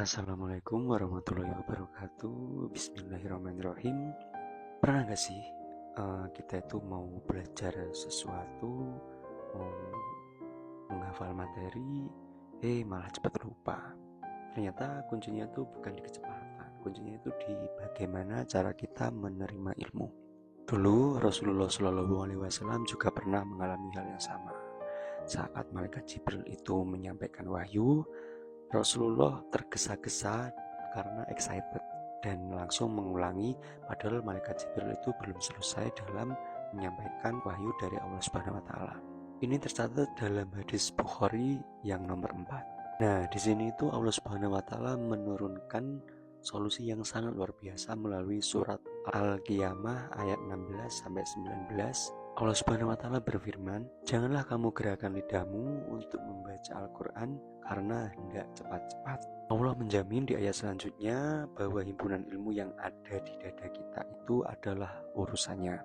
Assalamualaikum warahmatullahi wabarakatuh. Bismillahirrahmanirrahim. Pernah gak sih kita itu mau belajar sesuatu, mau menghafal materi, malah cepat lupa. Ternyata kuncinya itu bukan di kecepatan, kuncinya itu di bagaimana cara kita menerima ilmu. Dulu Rasulullah SAW juga pernah mengalami hal yang sama. Saat malaikat Jibril itu menyampaikan wahyu, Rasulullah tergesa-gesa karena excited dan langsung mengulangi, padahal malaikat Jibril itu belum selesai dalam menyampaikan wahyu dari Allah Subhanahu wa taala. Ini tercatat dalam hadis Bukhari yang nomor 4. Nah, di sini itu Allah Subhanahu wa taala menurunkan solusi yang sangat luar biasa melalui surat Al-Qiyamah ayat 16 sampai 19. Allah Subhanahu wa taala berfirman, "Janganlah kamu gerakkan lidahmu untuk membaca Al-Qur'an karena hendak cepat-cepat." Allah menjamin di ayat selanjutnya bahwa himpunan ilmu yang ada di dada kita itu adalah urusannya.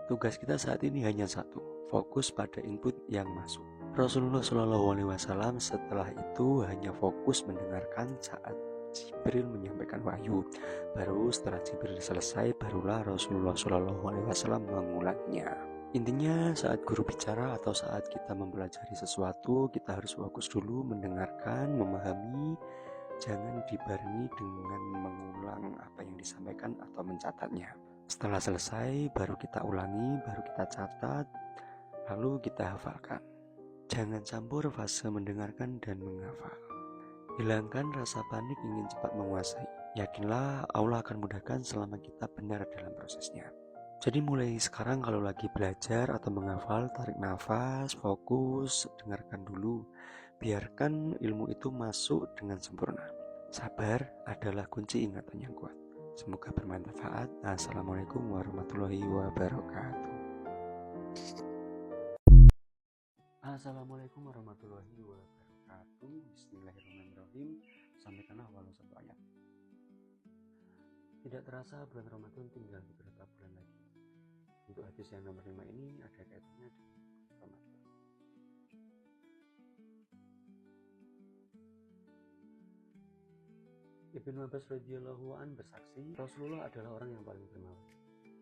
Tugas kita saat ini hanya satu, fokus pada input yang masuk. Rasulullah SAW setelah itu hanya fokus mendengarkan saat Jibril menyampaikan wahyu. Baru setelah Jibril selesai, barulah Rasulullah SAW mengulanginya. Intinya saat guru bicara atau saat kita mempelajari sesuatu, kita harus fokus dulu mendengarkan, memahami, jangan dibarengi dengan mengulang apa yang disampaikan atau mencatatnya. Setelah selesai, baru kita ulangi, baru kita catat, lalu kita hafalkan. Jangan campur fase mendengarkan dan menghafal. Hilangkan rasa panik ingin cepat menguasai. Yakinlah Allah akan mudahkan selama kita benar dalam prosesnya. Jadi mulai sekarang kalau lagi belajar atau menghafal, tarik nafas, fokus, dengarkan dulu. Biarkan ilmu itu masuk dengan sempurna. Sabar adalah kunci ingatan yang kuat. Semoga bermanfaat. Assalamualaikum warahmatullahi wabarakatuh. Assalamualaikum warahmatullahi wabarakatuh. Bismillahirrahmanirrahim. Sampaikanlah walau satu ayat. Tidak terasa bulan Ramadan tinggal beberapa bulan lagi. Untuk hadis yang nomor 5 ini ada kaitannya dengan Ramadan. Ibnu Abbas radhiyallahu an bersaksi, Rasulullah adalah orang yang paling dermawan.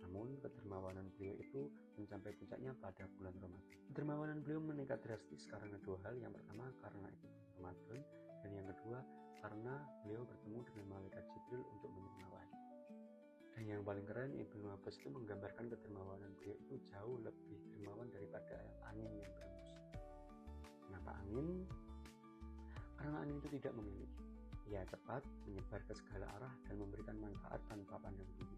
Namun kedermawanan beliau itu mencapai puncaknya pada bulan Ramadan. Kedermawanan beliau meningkat drastis karena dua hal. Yang pertama karena itu Ramadan, dan yang kedua karena beliau bertemu dengan malaikat Jibril untuk menerima wahyu. Dan yang paling keren, Ibnu Abbas itu menggambarkan kedermawanan beliau itu jauh lebih dermawan daripada angin yang berhembus. Kenapa angin? Karena angin itu tidak memilih. Ia cepat, menyebar ke segala arah dan memberikan manfaat tanpa pandang bulu.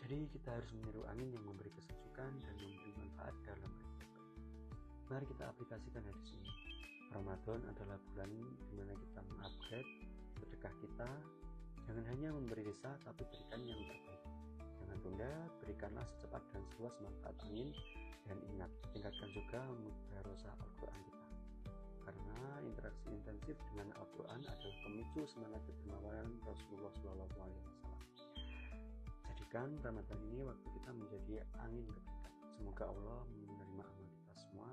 Jadi kita harus meniru angin yang memberi kesejukan dan memberi manfaat dalam berhidup. Mari kita aplikasikan hadis ini. Ramadan adalah bulan di mana kita mengupgrade sedekah kita. Jangan hanya memberi desa, tapi berikan yang terbaik. Jangan tunda, berikanlah secepat dan seluas manfaat angin. Dan ingat, tingkatkan juga mudarasah Al-Quran kita. Karena interaksi intensif dengan Al-Quran adalah pemicu semangat kedermawanan Rasulullah SAW. Jadikan Ramadan ini waktu kita menjadi angin kebaikan. Semoga Allah menerima amal kita semua.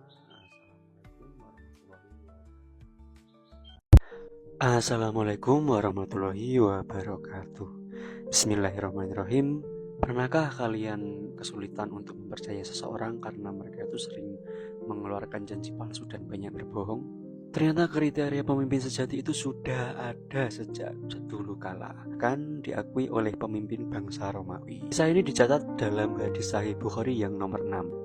Assalamualaikum warahmatullahi wabarakatuh. Bismillahirrahmanirrahim. Pernahkah kalian kesulitan untuk mempercayai seseorang karena mereka itu sering mengeluarkan janji palsu dan banyak berbohong? Ternyata kriteria pemimpin sejati itu sudah ada sejak dulu kala, kan diakui oleh pemimpin bangsa Romawi. Kisah ini dicatat dalam hadis Sahih Bukhari yang nomor 6.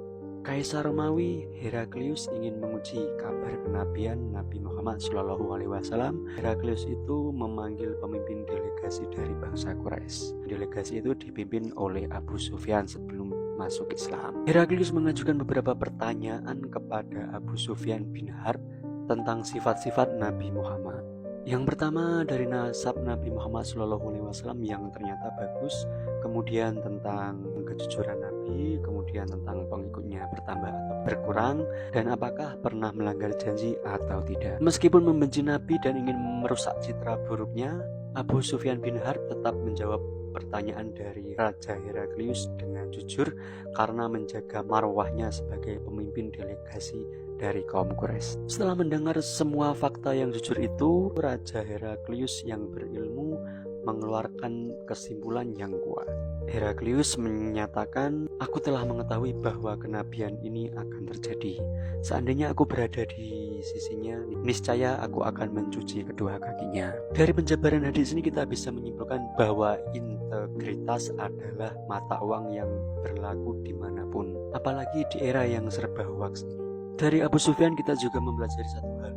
Kaisar Romawi Heraklius ingin menguji kabar kenabian Nabi Muhammad SAW. Heraklius itu memanggil pemimpin delegasi dari bangsa Quraisy. Delegasi itu dipimpin oleh Abu Sufyan sebelum masuk Islam. Heraklius mengajukan beberapa pertanyaan kepada Abu Sufyan bin Harb tentang sifat-sifat Nabi Muhammad. Yang pertama dari nasab Nabi Muhammad SAW yang ternyata bagus, kemudian tentang kejujuran Nabi, kemudian tentang pengikutnya bertambah atau berkurang, dan apakah pernah melanggar janji atau tidak. Meskipun membenci Nabi dan ingin merusak citra buruknya, Abu Sufyan bin Harb tetap menjawab pertanyaan dari Raja Heraklius dengan jujur karena menjaga marwahnya sebagai pemimpin delegasi dari kaum Quraisy. Setelah mendengar semua fakta yang jujur itu, Raja Heraklius yang berilmu mengeluarkan kesimpulan yang kuat. Heraklius menyatakan, "Aku telah mengetahui bahwa kenabian ini akan terjadi. Seandainya aku berada di sisinya, niscaya aku akan mencuci kedua kakinya." Dari penjabaran hadis ini kita bisa menyimpulkan bahwa integritas adalah mata uang yang berlaku dimanapun, apalagi di era yang serba hoaks ini. Dari Abu Sufyan kita juga mempelajari satu hal,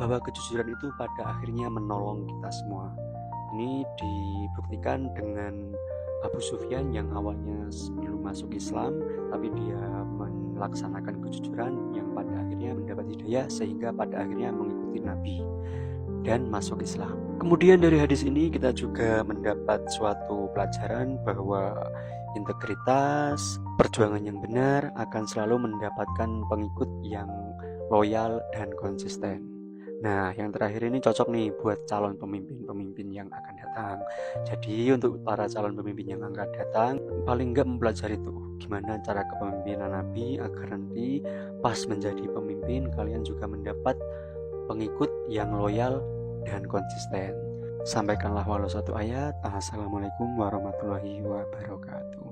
bahwa kejujuran itu pada akhirnya menolong kita semua. Ini dibuktikan dengan Abu Sufyan yang awalnya belum masuk Islam, tapi dia melaksanakan kejujuran yang pada akhirnya mendapat hidayah sehingga pada akhirnya mengikuti Nabi dan masuk Islam. Kemudian dari hadis ini kita juga mendapat suatu pelajaran bahwa integritas, perjuangan yang benar akan selalu mendapatkan pengikut yang loyal dan konsisten. Nah, yang terakhir ini cocok nih buat calon pemimpin-pemimpin yang akan datang. Jadi untuk para calon pemimpin yang akan datang, paling enggak mempelajari tuh gimana cara kepemimpinan Nabi agar nanti pas menjadi pemimpin kalian juga mendapat pengikut yang loyal dan konsisten. Sampaikanlah walau satu ayat. Assalamualaikum warahmatullahi wabarakatuh.